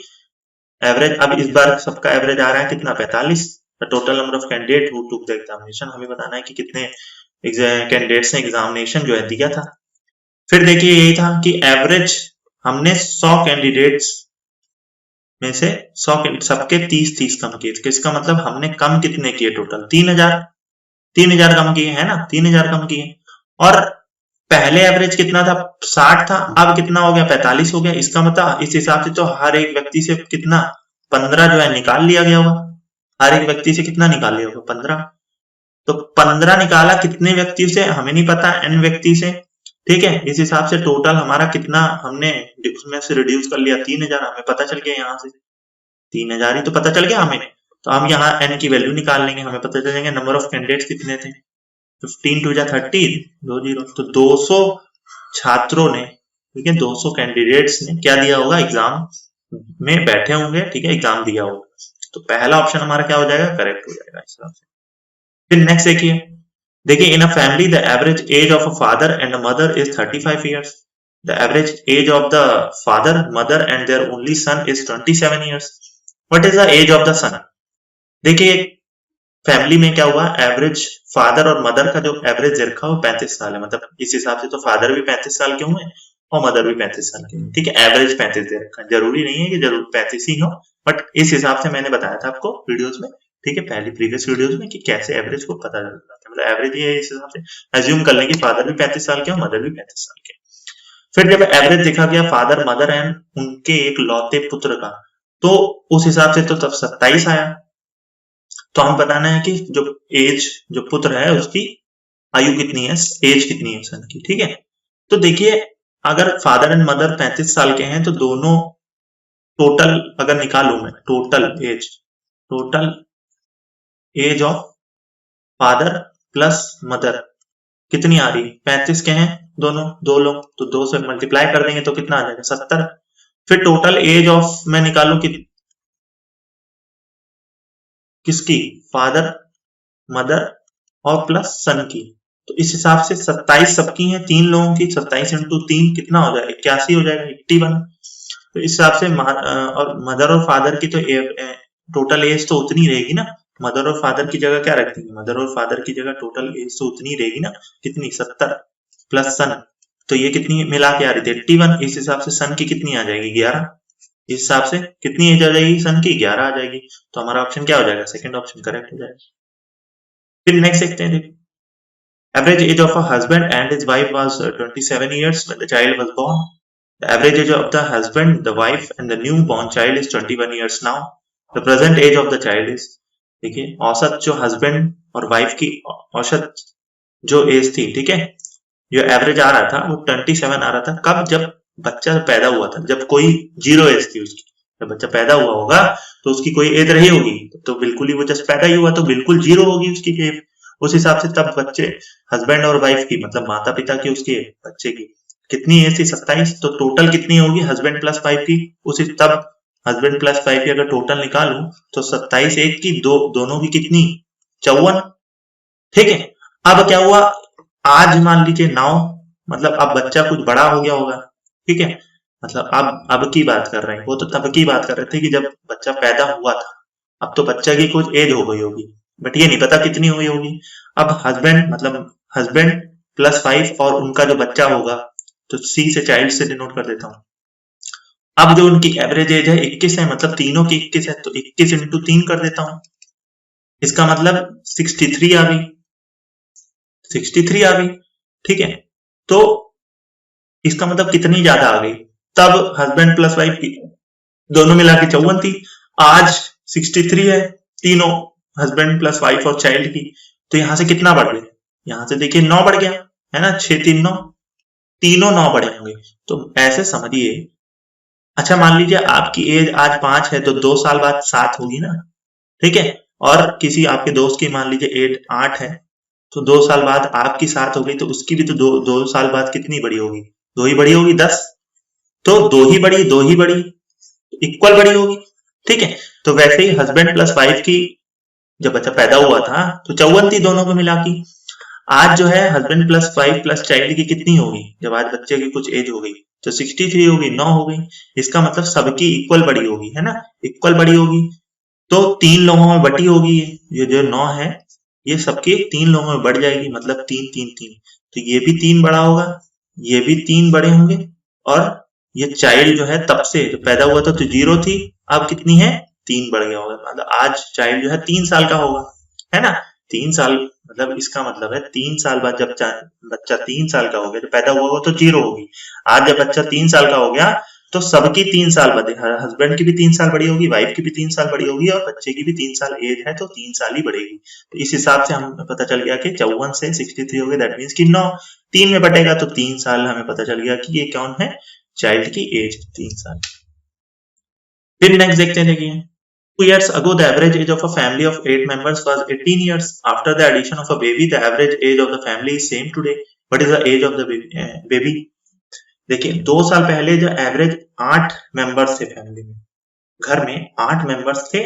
एवरेज, अब इस बार सबका एवरेज आ रहा है कितना, 45। Total number of candidate who took the examination, हमें बताना है कि कितने कैंडिडेट्स ने एग्जामिनेशन जो है दिया था। फिर देखिए यही था कि एवरेज हमने 100 कैंडिडेट्स में से 100 सबके 30 कम किए, इसका मतलब हमने कम कितने किए, टोटल 3000 कम किए, है ना, 3000 कम किए। और पहले एवरेज कितना था, 60 था, अब कितना हो गया, 45 हो गया। इसका मतलब इस हिसाब से तो हर एक व्यक्ति से कितना, 15 जो है निकाल लिया गया होगा, हर एक व्यक्ति से कितना निकाल लिया होगा, 15। तो 15 निकाला कितने व्यक्ति से हमें नहीं पता, n व्यक्ति से, ठीक है। इस हिसाब से टोटल हमारा कितना हमने उसमें से रिड्यूस कर लिया, 3000, हमें पता चल गया, यहाँ से 3000 ही तो पता चल गया हमें। तो हम यहाँ n की वैल्यू निकाल लेंगे, हमें पता चलेंगे नंबर ऑफ कैंडिडेट्स कितने थे। 15 टू 30, 2 0, तो 200 छात्रों ने, ठीक है, 200 कैंडिडेट्स ने क्या दिया होगा, एग्जाम में बैठे होंगे, ठीक है, एग्जाम दिया होगा। तो पहला ऑप्शन हमारा क्या हो जाएगा, करेक्ट हो जाएगा इस हिसाब से। फिर नेक्स्ट देखिए in a family the average age of a father and a mother is 35 years. The average age of the father, mother and their only son is 27 years. What is the age of the son? देखिए family में क्या हुआ, average father और mother का जो average रखा हो 35 साल है, मतलब इस हिसाब से तो फादर भी 35 साल के हुए और मदर भी 35 साल के, ठीक है, एवरेज 35 दे रखा है। जरूरी नहीं है कि जरूर 35 ही हो, बट इस हिसाब से मैंने बताया था आपको वीडियोस में, ठीक है, पहली प्रीवियस वीडियोस में, कि कैसे एवरेज को पता चलता है, मतलब एवरेज ये इस हिसाब से एज्यूम कर लेंगे फादर भी 35 साल के हो, मदर भी 35 साल के। फिर जब एवरेज देखा गया फादर मदर एंड उनके एक लौते पुत्र का, तो उस हिसाब से तो तब 27 आया। तो हम बताना है कि जो एज, जो पुत्र है उसकी आयु कितनी है, एज कितनी है सन की, ठीक है। तो देखिए अगर फादर एंड मदर 35 साल के हैं तो दोनों टोटल अगर निकालू मैं, total age of father plus mother कितनी आ रही, 35 के हैं दोनों, दो लोग, तो 2 से मल्टीप्लाई कर देंगे तो कितना आ जाएगा, 70। फिर टोटल एज ऑफ मैं निकालू कि किसकी, फादर मदर और प्लस सन की, तो इस हिसाब से 27 सबकी है, 3 लोगों की, 27 इंटू 3 कितना हो जाएगा, 81 हो जाएगा, 81। तो इस हिसाब से और मदर और फादर की तो टोटल एज तो उतनी रहेगी ना, मदर और फादर की जगह क्या रख देंगे, मदर और फादर की जगह टोटल एज तो उतनी रहेगी ना, कितनी, 70 प्लस सन, तो ये कितनी मिला के आ रही थी, 81। इस हिसाब से सन की कितनी आ जाएगी, 11। इस हिसाब से कितनी एज आ जाएगी सन की, 11 आ जाएगी। तो हमारा ऑप्शन क्या हो जाएगा, सेकंड ऑप्शन करेक्ट हो जाएगा। फिर नेक्स्ट देखते हैं, देखिए average age of a husband and his wife was 27 years when the child was born. The average age of the husband, the wife and the newborn child is 21 years now. The present age of the child is, देखिए औसत जो husband और wife की औसत जो as थी, ठीक है, जो एवरेज आ रहा था वो 27 आ रहा था, कब, जब बच्चा पैदा हुआ था, जब कोई 0 एज थी उसकी, जब बच्चा पैदा हुआ होगा तो उसकी कोई एज रही होगी, तो बिल्कुल ही वो जस्ट पैदा ही हुआ तो बिल्कुल 0 होगी उसकी एज। उस हिसाब से तब बच्चे हस्बैंड और वाइफ की, मतलब माता पिता की, उसके बच्चे की कितनी एज थी, 27। तो टोटल कितनी होगी हस्बैंड प्लस वाइफ की, उसी तब हस्बैंड प्लस वाइफ की अगर टोटल निकालूं तो 27 एक की, दोनों की कितनी, 54, ठीक है। अब क्या हुआ, आज मान लीजिए 9, मतलब अब बच्चा कुछ बड़ा हो गया होगा, ठीक है, मतलब अब की बात कर रहे हैं, वो तो तब की बात कर रहे थे कि जब बच्चा पैदा हुआ था, अब तो बच्चा की कुछ एज हो गई होगी, बट ये नहीं पता कितनी हुई होगी। अब हस्बैंड, मतलब हस्बैंड प्लस वाइफ और उनका जो बच्चा होगा, तो सी से चाइल्ड से डिनोट कर देता हूं। अब जो उनकी एवरेज एज है 21 है, मतलब तीनों की 21 है, तो 21 इंटू 3 कर देता हूं, इसका मतलब 63 आ गई, 63 आ गई, ठीक है। तो इसका मतलब कितनी ज्यादा आ गई, तब हस्बैंड प्लस वाइफ की दोनों मिला के 54 थी, आज 63 है, तीनों हस्बैंड प्लस वाइफ और चाइल्ड की, तो यहां से कितना बढ़ गया, यहां से देखिए 9 बढ़ गया, है ना, 6 3 9, तीनों 9 बढ़े होंगे। तो ऐसे समझिए, अच्छा मान लीजिए आपकी एज आज 5 है तो 2 साल बाद 7 होगी ना, ठीक है, और किसी आपके दोस्त की मान लीजिए एज 8 है, तो 2 साल बाद आपकी 7 हो गई, तो उसकी भी तो 2 साल बाद कितनी बड़ी होगी, 2 ही बड़ी होगी, 10, तो 2 ही बड़ी इक्वल बड़ी होगी, ठीक है। तो वैसे ही हस्बैंड प्लस वाइफ की जब बच्चा पैदा हुआ था तो 54 थी दोनों को मिला की, आज जो है husband plus wife plus child की कितनी होगी, जब आज बच्चे की कुछ एज हो गई तो 63 होगी, 9 हो गई, इसका मतलब सबकी इक्वल बड़ी होगी, है ना, इक्वल बड़ी होगी, तो 3 लोगों में बटी होगी, ये जो 9 है ये सबके 3 लोगों में बढ़ जाएगी, मतलब 3 3 3, तो ये भी 3 बड़ा होगा, ये भी 3 बड़े होंगे, और ये चाइल्ड जो है तब से जो पैदा हुआ था तो 0 थी, अब कितनी है, 3 बढ़ गया होगा, मतलब आज चाइल्ड जो है 3 साल का होगा, है ना, 3 साल, मतलब इसका मतलब है 3 साल बाद जब बच्चा 3 साल का हो गया, जब पैदा हुआ होगा तो 0 होगी, आज जब बच्चा 3 साल का हो गया तो सबकी 3 साल बढ़े, हस्बैंड की भी 3 साल बड़ी होगी, वाइफ की भी 3 साल बड़ी होगी, और बच्चे की भी 3 साल एज है तो 3 साल ही बढ़ेगी। तो इस हिसाब से हमें पता चल गया कि 54 से 63 हो गए, दैट मीन्स कि 9 3 में बटेगा तो 3 साल, हमें पता चल गया कि ये कौन है, चाइल्ड की एज 3 साल। फिर नेक्स्ट देखते हैं, देखिए 2 years ago, the average age of a family of 8 members was 18 years. After the addition of a baby, the average age of the family is same today. What is the age of the baby? देखिए 2 साल पहले जो average 8 members थे family में, घर में 8 members थे,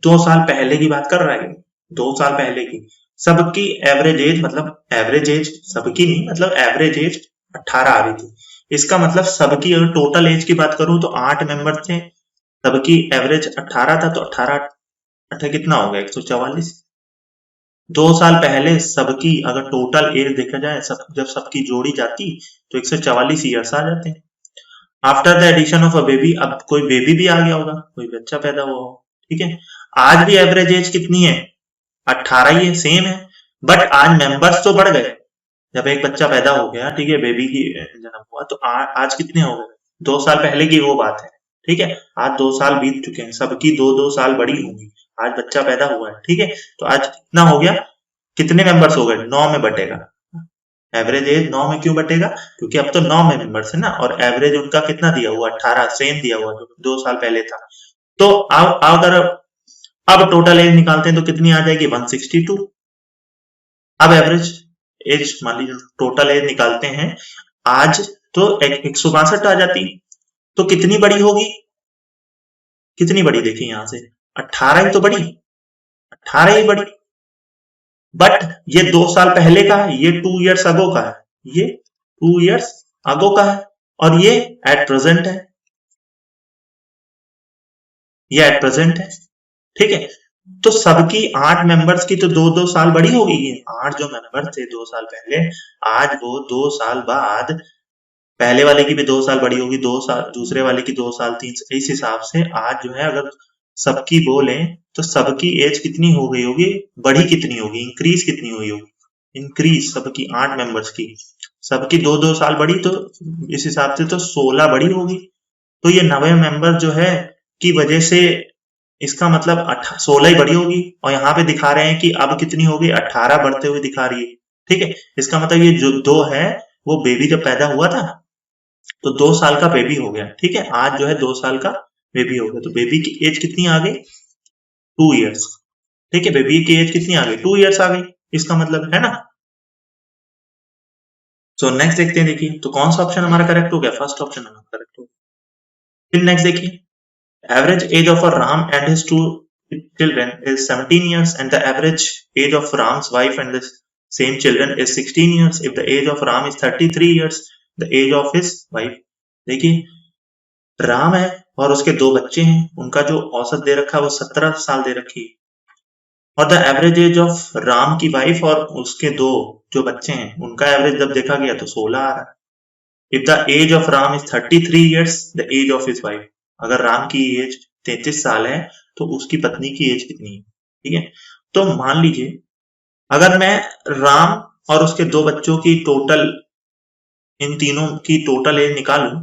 2 साल पहले की बात कर रहा है, 2 साल पहले की। सबकी एवरेज एज, मतलब एवरेज एज सबकी नहीं, मतलब एवरेज एज 18 आ रही थी। इसका मतलब सबकी अगर टोटल एज की बात करूं तो 8 मेंबर थे, सबकी एवरेज 18 था, तो 18 18 कितना हो गया, 144। 2 साल पहले सबकी अगर टोटल एज देखा जाए, जब सबकी जोड़ी जाती तो 144 ईयर्स आ जाते हैं। After the addition of a baby, अब कोई बेबी भी आ गया होगा, कोई बच्चा पैदा हुआ हो, ठीक है। आज भी एवरेज एज कितनी है, 18 ही है, सेम है, बट आज मेंबर्स तो बढ़ गए। जब एक बच्चा पैदा हो गया, ठीक है, बेबी की जन्म हुआ, तो आज कितने हो गए, 2 साल पहले की वो बात है, ठीक है। आज 2 साल बीत चुके हैं, सबकी 2-2 साल बड़ी होंगी, आज बच्चा पैदा हुआ है, ठीक है। तो आज कितना हो गया, कितने मेंबर्स हो गए, 9 में बटेगा। एवरेज एज 9 में क्यों बटेगा, क्योंकि अब तो 9 में मेंबर्स है ना, और एवरेज उनका कितना दिया हुआ, 18, सेम दिया हुआ जो 2 साल पहले था। तो अगर अब टोटल एज निकालते हैं तो कितनी आ जाएगी, 162। अब एवरेज एज मान लीजिए टोटल एज निकालते हैं आज, तो 162 आ जाती, तो कितनी बड़ी होगी, कितनी बड़ी, देखिए यहां से 18 ही तो बड़ी, 18 ही बड़ी। बट ये 2 साल पहले का है, ये 2 इयर्स अगो का है, ये 2 इयर्स अगो का है, और ये एट प्रेजेंट है, ये एट प्रेजेंट है, ठीक है। तो सबकी 8 मेंबर्स की तो 2-2 साल बड़ी होगी, ये 8 जो मेंबर थे 2 साल पहले, आज वो 2 साल बाद पहले वाले की भी 2 साल बड़ी होगी, 2 साल दूसरे वाले की 2 साल 3, इस हिसाब से आज जो है अगर सबकी बोले तो सबकी एज कितनी हो गई होगी, बढ़ी कितनी होगी, इंक्रीज कितनी हुई होगी, इंक्रीज सबकी 8 मेंबर्स की, सबकी 2-2 साल बढ़ी, तो इस हिसाब से तो 16 बड़ी होगी। तो ये 90 मेंबर जो है की वजह से इसका मतलब 16 ही बड़ी होगी, और यहाँ पे दिखा रहे हैं कि अब कितनी होगी, 18 बढ़ते हुए दिखा रही है, ठीक है। इसका मतलब ये जो 2 है वो बेबी जब पैदा हुआ था तो 2 साल का बेबी हो गया, ठीक है। आज जो है 2 साल का बेबी हो गया, तो बेबी की एज कितनी आ गई, 2 इयर्स, ठीक है। बेबी की एज कितनी आ गई, 2 इयर्स आ गई, इसका मतलब है ना। सो नेक्स्ट देखते हैं, देखिए तो कौन सा ऑप्शन हमारा करेक्ट हो गया, फर्स्ट ऑप्शन हमारा करेक्ट हो गया। फिर नेक्स्ट देखिए, average age of a Ram and his 2 children is 17 years, and the average age of Ram's wife and the same children is 16 years. If the age of Ram is 33 years, the age of his wife, देखिए राम है और उसके 2 बच्चे हैं, उनका जो औसत दे रखा है वो 17 साल दे रखी है, और the average age of Ram की वाइफ और उसके 2 जो बच्चे हैं उनका एवरेज जब देखा गया तो 16 आ रहा है। If the age of Ram is 33 years, the age of his wife, अगर राम की एज 33 साल है तो उसकी पत्नी की एज कितनी है, ठीक है। तो मान लीजिए अगर मैं राम और उसके 2 बच्चों की टोटल, इन तीनों की टोटल एज निकालूं,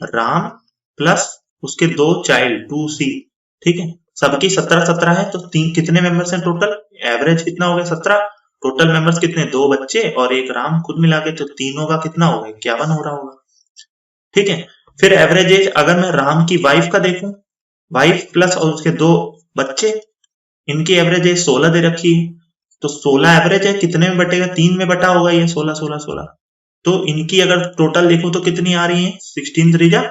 राम प्लस उसके 2 चाइल्ड 2C, ठीक है, सबकी 17-17 है, तो तीन कितने मेंबर्स हैं टोटल, एवरेज कितना हो गया 17, टोटल मेंबर्स कितने, 2 बच्चे और एक राम, खुद मिला के तो तीनों का कितना हो गया, 51 हो रहा होगा, ठीक है। फिर एवरेज एज अगर मैं राम की वाइफ का देखूं, वाइफ प्लस और उसके 2 बच्चे, इनकी एवरेज एज 16 दे रखी है, तो 16 एवरेज है, कितने में बटेगा, 3 में बटा होगा ये, 16-16-16, तो इनकी अगर टोटल देखो तो कितनी आ रही है, 16 3 जा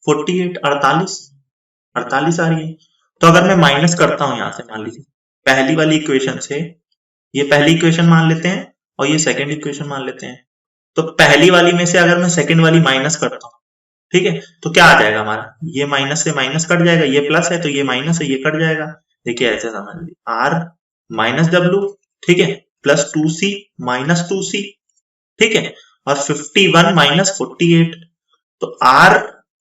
48, 48 आ रही है। तो अगर मैं माइनस करता हूं यहां से, मान लीजिए पहली वाली इक्वेशन से, ये पहली इक्वेशन मान लेते हैं और ये सेकंड इक्वेशन मान लेते हैं, तो पहली वाली में से अगर मैं सेकंड वाली माइनस करता हूं, ठीक है, तो क्या आ जाएगा हमारा, ये माइनस से माइनस कट जाएगा, ये प्लस है तो ये माइनस है, ये कट जाएगा, देखिए ऐसे समझ लीजिए, आर माइनस डब्ल्यू, ठीक है, प्लस 2C माइनस 2C, ठीक है, और 51 माइनस 48, तो आर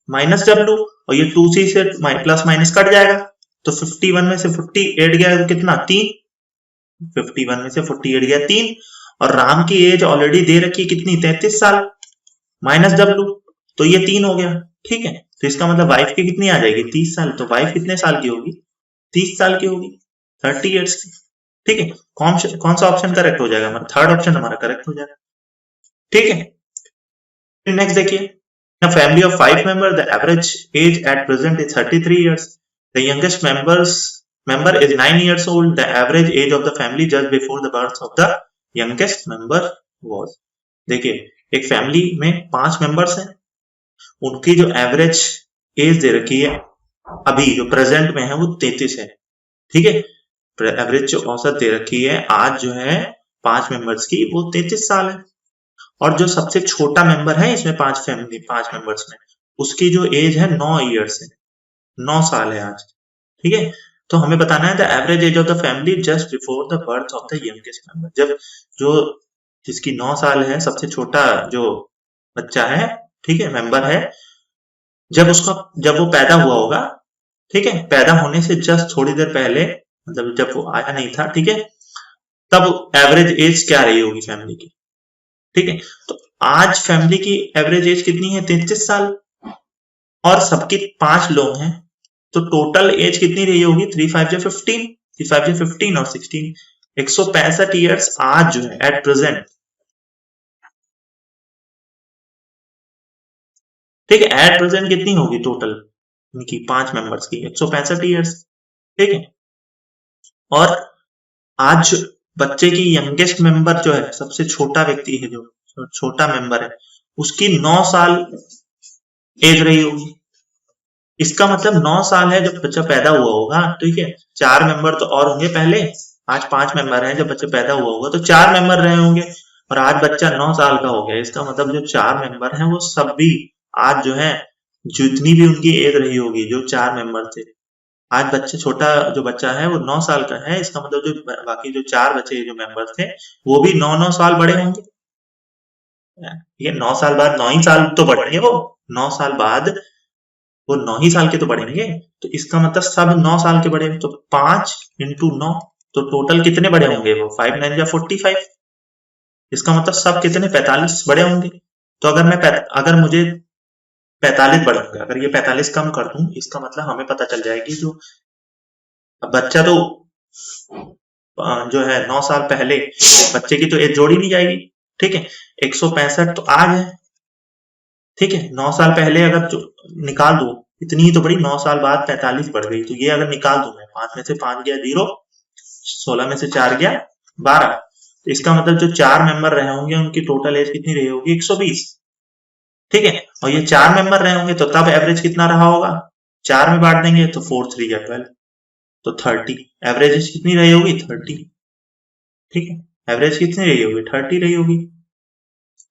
माइनस डब्ल्यू और ये 2C से प्लस माइनस कट जाएगा, तो 51 में से 48 गया तो कितना, 3, 51 में से 48 गया 3, और राम की एज ऑलरेडी दे रखी कितनी, 33 साल, माइनस डब्ल्यू, तो ये 3 हो गया, ठीक है। तो इसका मतलब वाइफ की कितनी आ जाएगी, 30 साल, तो वाइफ कितने साल की होगी, 30 साल की होगी, 30 इयर्स की, ठीक है। कौन सा ऑप्शन करेक्ट हो जाएगा हमारा, थर्ड ऑप्शन हमारा करेक्ट हो जाएगा, ठीक है। नेक्स्ट देखिए, a family of 5 members, the average age at present is 33 years. The youngest member is 9 years old. The average age of the family just before the birth of the youngest member was. देखिए, एक family में 5 members हैं, उनकी जो average as they रखी है अभी जो प्रेजेंट में है वो 33 है। ठीक है, एवरेज जो औसत दे रखी है आज जो है 5 मेंबर्स की वो 33 साल है। और जो सबसे छोटा मेंबर है इसमें 5 मेंबर्स में, उसकी जो एज है 9 ईयर्स है, 9 साल है आज। ठीक है, तो हमें बताना है the average age of the family just before the birth of the youngest member. जब जो जिसकी 9 साल है, सबसे छोटा जो बच्चा है, ठीक है, मेंबर है, जब वो पैदा हुआ होगा, ठीक है, पैदा होने से जस्ट थोड़ी देर पहले, मतलब जब वो आया नहीं था, ठीक है, तब एवरेज एज क्या रही होगी फैमिली की। ठीक है, तो आज फैमिली की एवरेज एज कितनी है? 33 साल, और सबके 5 लोग हैं, तो टोटल एज कितनी रही होगी? 3 5 जो 15, 3 5 जो 15 और 16, 165 ईयर्स आज जो है एट प्रेजेंट। ठीक है, एट प्रेजेंट कितनी होगी टोटल इनकी 5 मेंबर्स की? 165 ईयर्स। ठीक है, और आज बच्चे की यंगेस्ट मेंबर जो है, सबसे छोटा व्यक्ति है, जो छोटा मेंबर है, उसकी 9 साल एज रही होगी। इसका मतलब 9 साल है जब बच्चा पैदा हुआ होगा। ठीक है, 4 मेंबर तो और होंगे पहले, आज 5 मेंबर हैं, जब बच्चा पैदा हुआ होगा तो 4 मेंबर रहे होंगे, और आज बच्चा 9 साल का हो गया। इसका मतलब जो 4 मेंबर हैं वो सब भी आज जो है, जितनी भी उनकी एज रही होगी, जो 4 मेंबर थे, आज बच्चे छोटा जो बच्चा है वो 9 साल का है। इसका मतलब जो बाकी जो 4 बचे जो मेंबर्स थे वो भी 9 साल बड़े होंगे। ये 9 साल बाद 9 ही साल तो बढ़ेंगे, वो 9 साल बाद वो 9 ही साल के तो बढ़ेंगे। तो इसका मतलब सब 9 साल के बड़े, तो 5 इंटू 9, तो टोटल कितने बड़े होंगे? वो 5 9 या 45। इसका मतलब सब कितने? 45 बड़े होंगे। तो अगर मुझे 45 बड़े होंगे, अगर ये 45 कम कर दूं, इसका मतलब हमें पता चल जाएगी जो बच्चा तो जो है 9 साल पहले, बच्चे की तो एज जोड़ी नहीं जाएगी। ठीक है, 165 तो आज है। ठीक है, 9 साल पहले अगर निकाल दो, इतनी ही तो बड़ी, 9 साल बाद 45 बढ़ गई, तो ये अगर निकाल दू मैं, 5 में से 5 गया 0, 16 में से 4 गया 12, तो इसका मतलब जो 4 मेंबर रहे होंगे उनकी टोटल एज कितनी रही होगी? 120। ठीक है, और ये 4 मेंबर रहे होंगे तो तब एवरेज कितना रहा होगा? 4 में बांट देंगे तो 4 3 या 12, तो 30। एवरेज कितनी रही होगी? 30। ठीक है, एवरेज कितनी रही होगी? 30 रही होगी।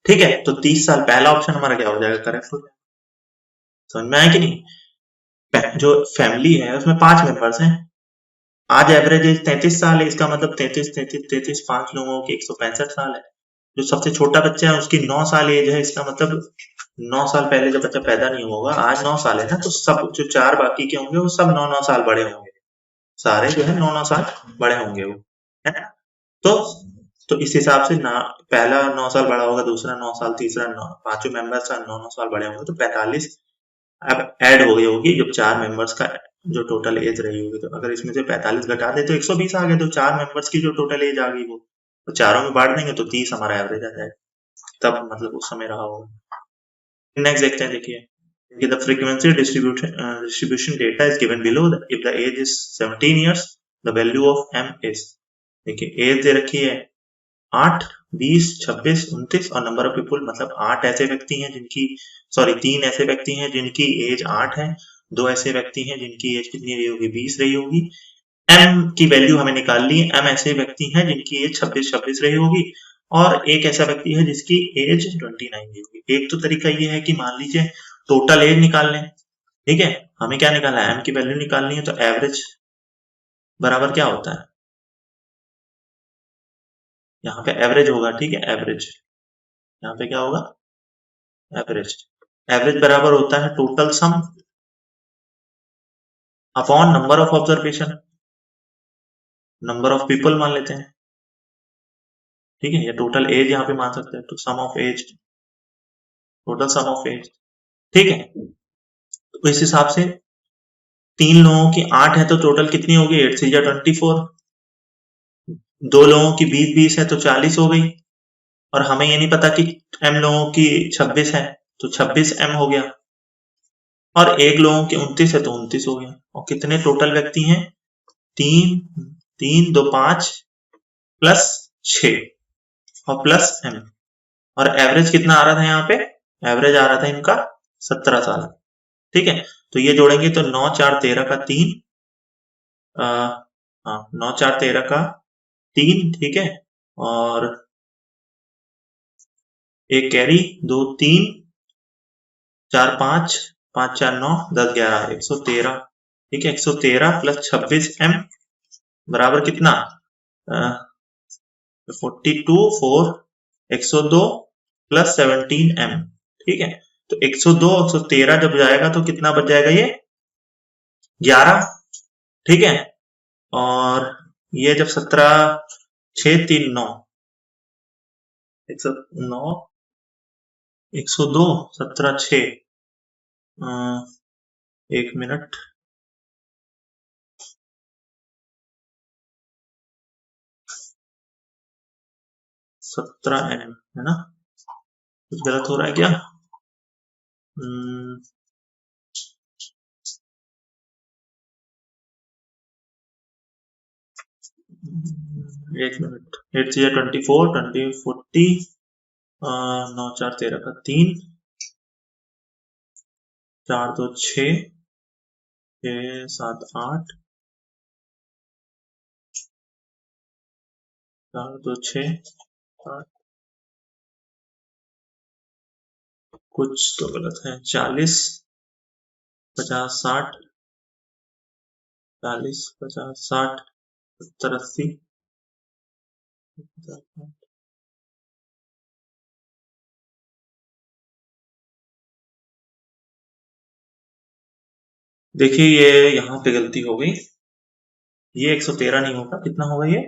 ठीक है, तो 30 साल, पहला ऑप्शन हमारा क्या हो जाएगा? करेक्ट हो जाएगा। समझ में आया कि नहीं? जो फैमिली है उसमें 5 मेंबर्स हैं, आज एवरेज एज 33 साल है, इसका मतलब 33 5 लोगों की 165 साल है। जो सबसे छोटा बच्चा है उसकी 9 साल एज है, इसका मतलब 9 साल पहले जब बच्चा पैदा नहीं हुआ होगा, आज 9 साल है ना, तो सब जो 4 बाकी के होंगे वो सब 9 साल बड़े होंगे, सारे जो है 9 साल बड़े होंगे वो, है ना? तो इस हिसाब से ना, पहला 9 साल बड़ा होगा, दूसरा 9 साल, तीसरा 9, पांचों मेंबर्स 9 साल बड़े होंगे, तो 45 अब ऐड हो गई होगी जब 4 मेंबर्स का जो टोटल एज रही होगी। तो अगर इसमें से 45 घटा दे तो 120 आ गए, तो 4 मेंबर्स की जो टोटल एज आ गई वो, तो चारों में बांट देंगे तो 30 हमारा एवरेज आ जाएगा, तब मतलब उस समय रहा होगा। नेक्स्ट देखते हैं, देखिए the frequency distribution data is given below. If the age is 17 years, the value of m is, देखिए एज दे रखी है 8, 20, 26, 29 और नंबर ऑफ पीपुल, मतलब 8 ऐसे व्यक्ति हैं जिनकी, सॉरी 3 ऐसे व्यक्ति हैं जिनकी एज 8 है, 2 ऐसे व्यक्ति हैं जिनकी एज कितनी रही होगी? 20 रही होगी। m की वैल्यू हमें निकालनी है, m ऐसे व्यक्ति हैं जिनकी एज 26 रही होगी, और एक ऐसा व्यक्ति है जिसकी एज 29 रही होगी। एक तो तरीका ये है कि मान लीजिए टोटल एज निकाल लें, ठीक है, हमें क्या निकालना है? m की वैल्यू निकालनी है, तो एवरेज बराबर क्या होता है? यहाँ पे एवरेज होगा, ठीक है, एवरेज, यहाँ पे क्या होगा? एवरेज। एवरेज बराबर होता है total sum upon number of observation, number of people मान लेते हैं, ठीक है, या टोटल एज यहाँ पे मान सकते हैं, तो sum of age, total sum of age. ठीक है, तो इस हिसाब से 3 लोगों की 8 है तो टोटल कितनी होगी? 8 3 24, 2 लोगों की 20 है तो 40 हो गई, और हमें ये नहीं पता कि m लोगों की 26 है तो 26 m हो गया। और एक लोगों के 29 है तो 29 हो गया। और कितने टोटल व्यक्ति हैं? 3 3 2 5 प्लस 6 और प्लस m। और एवरेज कितना आ रहा था यहाँ पे? एवरेज आ रहा था इनका 17 साल। ठीक है, तो ये जोड़ेंगे तो 9 4 13 का 3, हाँ 9 4 13 का 3, ठीक है, और एक कैरी 2 3 4 5 5 4 9 10 11 113। ठीक है, 113 प्लस 26m बराबर कितना? 42 4 102 प्लस 17m। ठीक है, तो 102 113 जब जाएगा तो कितना बच जाएगा? ये 11। ठीक है, और ये जब 17 6 3 9 109 102 17 6 एक मिनट, 17 nm है ना? कुछ गलत हो रहा है क्या? एक मिनट, 8 से 24 20 40 9 4 13 का 3 4 2 6 7 8 4 2 6 8, कुछ तो गलत है। 40 50 60 40 50 60 70 80 देखिए ये यहाँ पे गलती हो गई, ये 113 नहीं होगा, कितना होगा ये?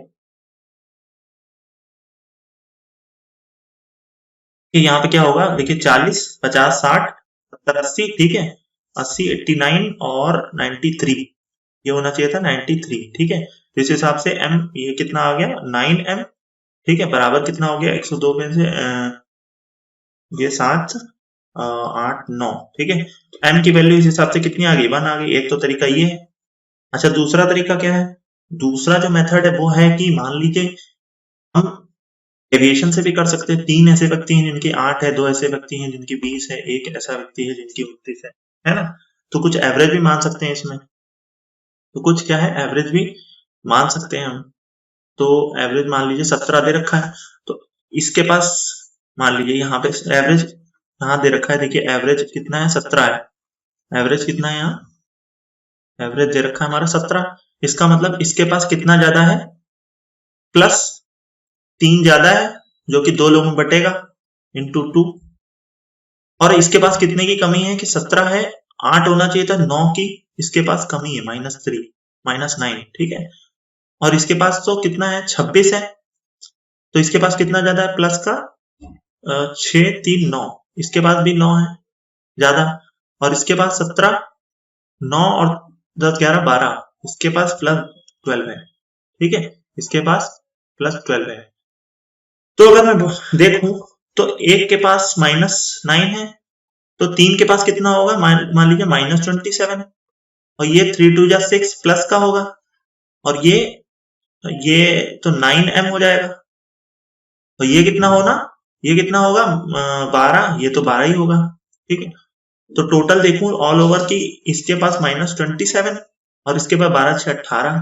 कि यहाँ पे क्या होगा? देखिए 40 50 60 70 80, ठीक है, 80 89 और 93, ये होना चाहिए था 93। ठीक है, तो इस हिसाब से m ये कितना आ गया? 9m। ठीक है, बराबर कितना हो गया? 102 में से ये 7 8 9। ठीक है, m की वैल्यू इस हिसाब से कितनी आ गई? 1 आ गई। एक तो तरीका ये है। अच्छा, दूसरा तरीका क्या है? दूसरा जो मेथड है वो है कि मान लीजिए हम डेविएशन से भी कर सकते हैं। 3 ऐसे व्यक्ति हैं जिनकी 8 है, 2 ऐसे व्यक्ति हैं जिनकी 20 है, एक ऐसा व्यक्ति है जिनकी 29 है ना? तो कुछ एवरेज भी मान सकते हैं इसमें। तो कुछ क्या है, एवरेज भी मान सकते हैं हम। तो एवरेज मान लीजिए 17 दे रखा है, तो इसके पास मान लीजिए यहाँ पे एवरेज यहाँ दे रखा है। देखिए एवरेज कितना है? 17 है। एवरेज कितना है यहाँ? एवरेज दे रखा है हमारा 17। इसका मतलब इसके पास कितना ज्यादा है? प्लस 3 ज्यादा है, जो कि 2 लोगों में बटेगा इंटू 2। और इसके पास कितने की कमी है? कि 17 है, 8 होना चाहिए था, 9 की इसके पास कमी है, -3 -9। ठीक है, और इसके पास तो कितना है? 26 है, तो इसके पास कितना ज्यादा है? प्लस का 6 3 9, इसके पास भी 9 है ज्यादा, और इसके पास 17 9 और 10 11 12, इसके पास प्लस 12 है। ठीक है, इसके पास प्लस 12 है। तो अगर मैं देखूं तो एक के पास -9 है, तो 3 के पास कितना होगा? मान लीजिए -27 है, और ये 3 2 6 प्लस का होगा, और ये तो 9m हो जाएगा। और ये कितना होना? ये कितना होगा? 12, ये तो 12 ही होगा। ठीक है, तो टोटल देखूं ऑल ओवर की इसके पास -27 और इसके पास 12 6 18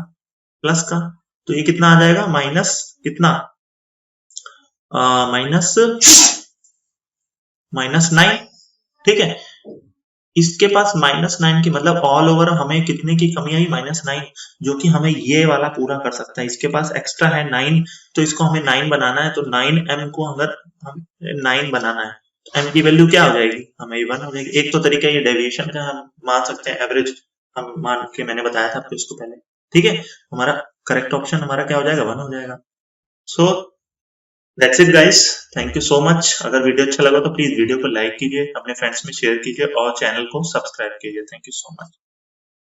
प्लस का, तो ये कितना आ जाएगा? माइनस कितना? -9। ठीक है, इसके पास -9 की मतलब ऑल ओवर हमें कितने की कमी आई? -9, जो कि हमें ये वाला पूरा कर सकता है। इसके पास एक्स्ट्रा है 9, तो इसको हमें 9 बनाना है, तो 9m को अगर हम 9 बनाना है तो m की वैल्यू क्या हो जाएगी? हमें 1 हो जाएगी। एक तो तरीका ये डेविएशन का हम मान सकते हैं, एवरेज हम मान के मैंने बताया था आपको इसको पहले। ठीक है, हमारा करेक्ट ऑप्शन हमारा क्या हो जाएगा? 1 हो जाएगा। So that's it guys, thank you so much. अगर वीडियो अच्छा लगा तो प्लीज वीडियो को लाइक कीजिए, अपने फ्रेंड्स में शेयर कीजिए और चैनल को सब्सक्राइब कीजिए। Thank you so much.